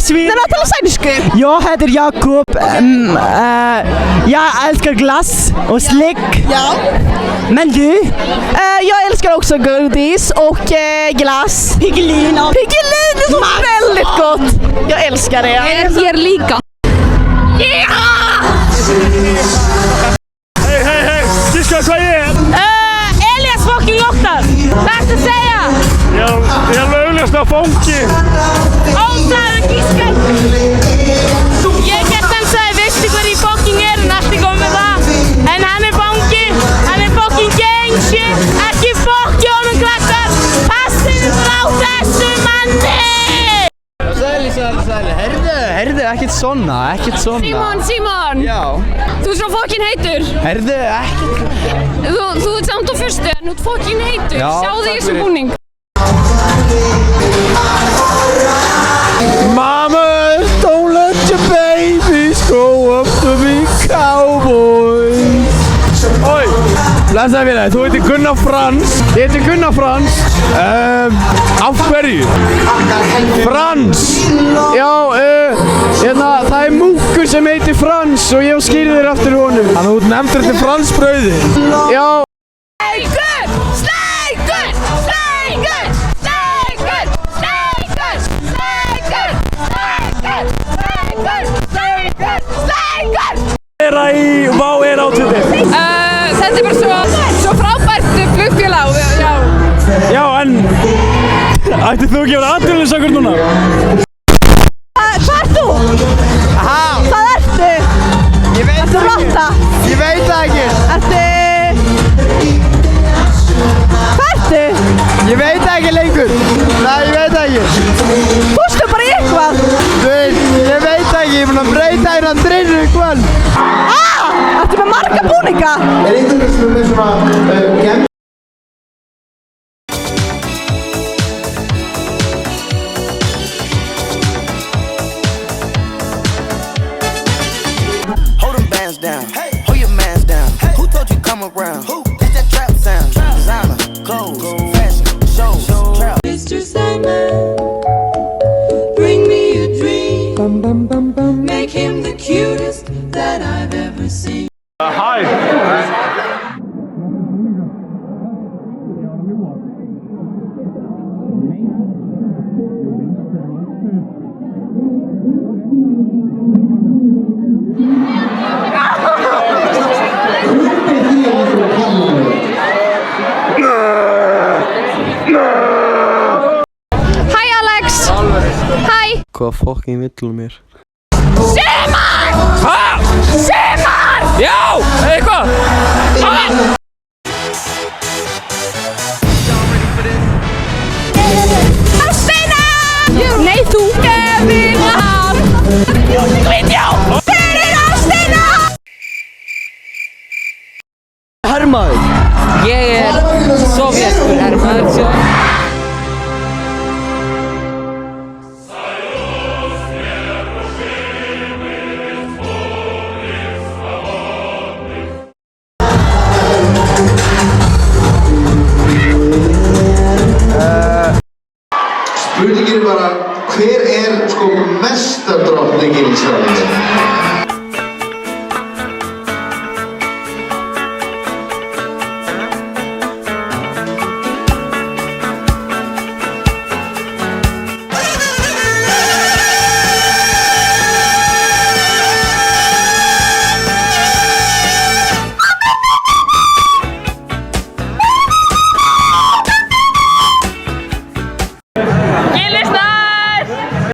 svin. Den har säljskur. Jag heter Jakob. Jag älskar glass och slick. Ja. Men du? Jag älskar också godis och glass. Piggelin. Piggelin är så väldigt gott. Jag älskar det. Ger lika. Hej! Du ska ta igen! Elias fucking Lotta! Värt att säga! Jag lyssnar funky! Outside kiskan! Jäkatan sai vestikori fucking ernasti kommer va! En han är funky, han är fucking gangshi! Äkki fuck on klackar! Passin rautassu manni! Herðu, ekkert svona. Simon! Já. Þú ert svo fucking heitur! Herðu, ekkert. Þú ert samt á fyrstu en þú ert fucking heitur! Já, Sjáðu takk í þessu fyrir. búning! Mama, don't let your babies grow up to be cowboys. Oj! Blessaði við það, þú heitir Gunnar Frans. Ég heiti Gunnar Frans. Af hverju? Frans! Já, það er múkkur sem heitir Frans og ég skýrði þér aftur honum. Þannig að þú ert nefndur eftir Fransbrauði. Já. Í Vá er átviti. Þetta er bara svo frábært flugfélag, já. Já, en ættið þú ekki að vera atvinnuleisakur núna? Hvað ert þú? Hvað ertu? Ég veit Ertu rotta? Ég veit það ekki. Hvað ertu? Ég veit það ekki lengur. Nei, ég veit það ekki. Fórstu bara í eitthvað? Þú veist, ég veit það ekki. Ég er búinn að breyta hérna drinu í kvöld. Ertu með marga búninga? Er einhvern sem er með svona Hold them bands down, hold your mans down. Who told you come around? It's that trap sound. Designer, clothes, fashion, shows, trap. Mr. Sandman, bring me a dream. Make him the cutest that I've ever seen. Hi! Hæ Alex! Hæ! Hvað fucking vill hún mér? Simon! Hæ? Simon! Já! Eitthvað? Ástina! Nei þú! Kevin Hall! Vídeó! Fyrir ástina! Hermaður. Ég er sovjeskur hermaður,